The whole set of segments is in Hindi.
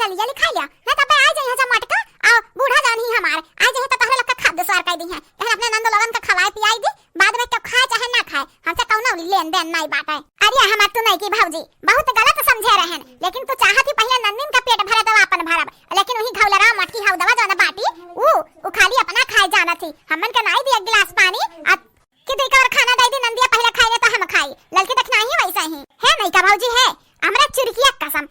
जल्दी जल्दी खा लिया ना तब आ जाए यहाँ मटका और बूढ़ा जान ही हमारे आ जाए तो तहरा लोग का खाद्य स्वार कर दी है कहन अपने नंदो लगन का खवाए पियाई दी बाद में तो खाए चाहे ना खाए हमसे कौनो लेन देन नहीं बात है। अरे हमार तू नहीं की भौजी बहुत गलत समझे रहन लेकिन तू चाहती पहले नंदिन का पेट भरा दवा अपन भरब लेकिन वही घौलरा मटकी हाउ दवा जाना बाटी ऊ खाली अपना खाए जाना थी हमन का नहीं दी एक गिलास पानी कि देकर और खाना दे दी नंदिया पहले खाए तो हम खाई लड़की देखना ही वैसा ही है नहीं का भौजी है हमरा चिरकिया कसम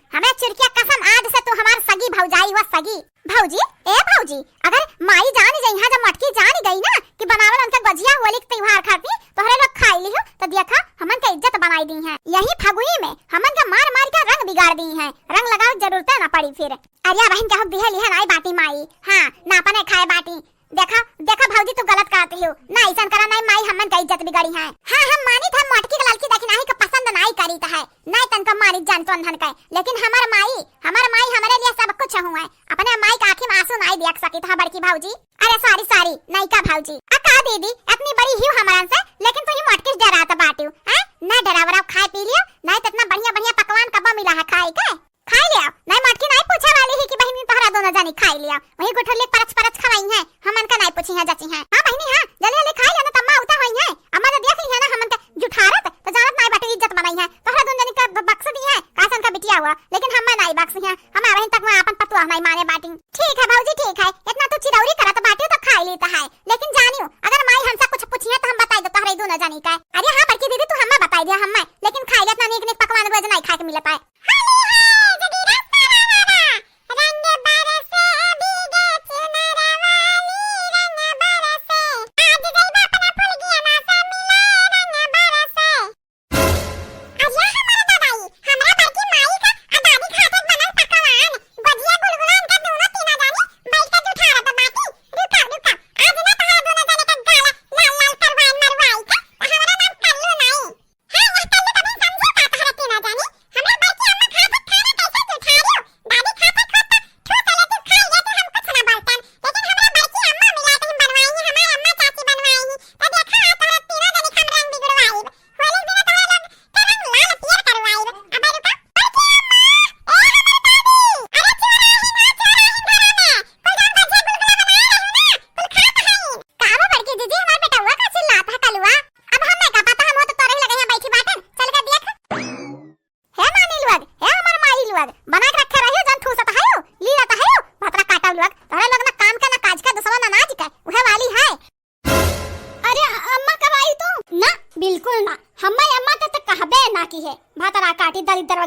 आज से तू हमार सगी भौजाई हुआ सगी भौजी ए भौजी अगर माई जान जाई हां जब मटकी जान गई ना कि बनावल उनका गजिया होली के त्योहार खाती तोहरे लोग खाई लियो तो देखा हमन का इज्जत बनाई दी है यही फगुई में हमन का मार मार के रंग बिगाड़ दी है रंग लगाओ जरूरत ना पड़ी फिर अरे बहन का दिया लिया नहीं बाटी माई हां ना अपने खाए बाटी देखा देखा भौजी तू गलत करती हो ना ऐसा करा नहीं माई हमन का इज्जत बिगाड़ी है हां हम मानी था मटकी के लड़की देखी नहीं का पसंद नहीं करी है नहीं तन का मानी जान तो धन का लेकिन हमार माई हमारे लिए सब कुछ हुआ है अपने माई का आंखें में आंसू नहीं देख सकी था बड़की भौजी अरे सारी नहीं का भौजी का दीदी अपनी बड़ी ही हमारा से लेकिन तू ही मटकी डरा तो बाटू हैं ना डरावरा खाए पी लियो नहीं तो इतना बढ़िया बढ़िया पकवान कब मिला है खाए के खाई लिया नहीं मटकी नहीं पूछा वाली है कि बहनी तोहरा दोनों जानी खाई लिया वही गुठली परच खवाई है हमन का नहीं पूछी है जाची है हां बहनी हां जल्दी जल्दी खाई लेना तम्मा उता होई है अम्मा ने देख ली है ना हमन का जुठारत तो जानत नहीं बाटे इज्जत बनाई है तोहरा दोनों जानी का बक्स दी है कासन का बिटिया हुआ लेकिन हम नहीं बक्स है हम बहन तक में अपन पतुआ नहीं माने बाटी ठीक है भौजी ठीक है इतना तो चिरौरी करत बाटी तो खाई लेता है लेकिन जानियो अगर माई हमसे कुछ पूछी है तो हम बताई दो तोहरा दोनों जानी का अरे हां बड़की दीदी तू हमें बताई दे हम लेकिन खाई लेतना नीक नीक पकवान रोज नहीं खाए के मिलता है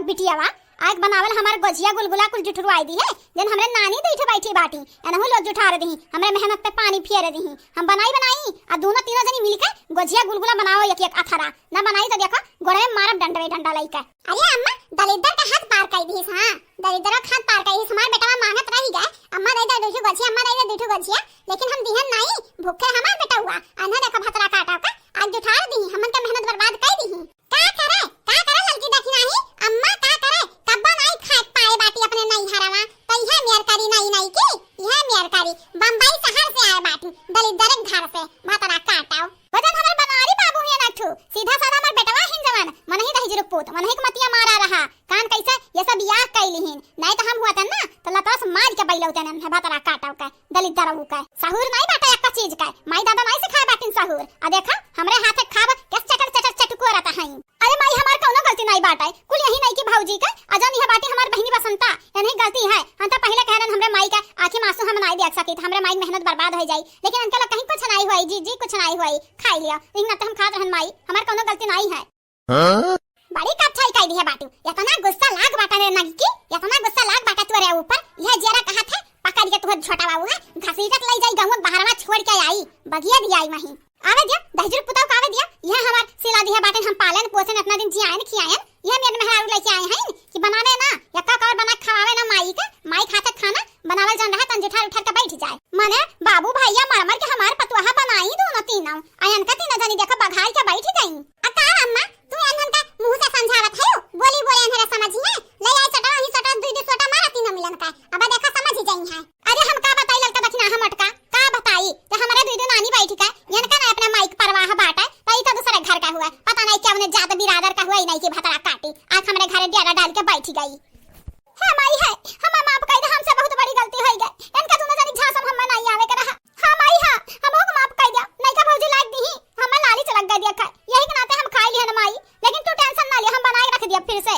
बिटियावा आग बनावल हमार गजिया गुलगुला कुल जुठुरवाई दी है जन हमरे नानी दैठे बैठी बाटी एनहु लोग जुठार दी हमरे मेहनत पे पानी फेर दी हम बनाई आ दोनों तीनों जनी मिलके गजिया गुलगुला बनाओ एक एक अथरा ना बनाई तो देखो गोड़े में मारब डंडा लइका अरे अम्मा दलिद्दर का हाथ पार कर दी हां दलिद्दर का हाथ पार कर दी हमार बेटा मांगत रही गए अम्मा दे दे दूठो गजिया अम्मा दे दे दूठो गजिया लेकिन हम दिहन नहीं भूखे हमार बेटा हुआ अन्हा देखो भतरा काटा का आज जुठार दी हमन का मेहनत बर्बाद कर दी का करे लड़की देखी नहीं अम्मा का करे कब्बा नहीं खा पाए बाटी अपने नहीं हरावा तो यह मेर करी नहीं की यह मेर करी बंबई शहर से आए बाटी दलिद्दर घर से भतरा काटाओ वजन हमर बनारी बाबू है नठू सीधा साधा हमर बेटवा हिन जवान मन ही दही जुरुपुत मन ही के मतिया मारा रहा कान कैसे ये सब याद कैलिहिन नहीं तो हम हुआ था ना तो लतास मार के बैलौते ने भतरा काटाओ का दलिद्दर हु का साहुर नहीं बाटा एक चीज का माई दादा नहीं सिखाए बाटिन साहुर आ देखा हमरे हाथे खाब कैसे चटर चटको रहता है अरे माई हमार कोनो गलती नहीं बाटाई कुल यही नहीं कि भौजी का अजन यह बाटी हमार बहनी बसंता ये नहीं गलती है हम तो पहले कहरन हमरे माई का आंखें में आंसू हम नहीं देख सकी हमरे माई मेहनत बर्बाद हो जाई लेकिन उनका कहीं कुछ नहीं हुई जी कुछ नहीं हुई खाई लिया लेकिन अब हम खात रहन माई हमार कोनो गलती नहीं है बड़ी कच्छाई कह दी है बाटू इतना गुस्सा लाग बाटा ने नगी की इतना गुस्सा लाग बाटा तू रे ऊपर यह जरा कहा था पकड़ के तू छोटा बाबू है घसीटत ले जाई गांव बाहरवा छोड़ के आई बगिया दी आई वहीं आवे दिया दहजुर पुताव का आवे दिया यह हमार सिला दी है बाटन हम पालन पोषण इतना दिन जी आए खियायन यह मेरे मेहरारू लेके आए हैं कि बनावे ना यक्का कर बना खवावे ना माई खाते खाना बनावल जन रहा तन जेठार उठा के बैठ जाए माने बाबू भैया मर के हमार पतुहा बनाई दोनों तीनों आयन का तीनों जनी देखा बघाई के बैठ गई अका अम्मा तू अनहन का मुंह से समझावत है बोली बोले अनहरा समझी है ले आई चटा फिर से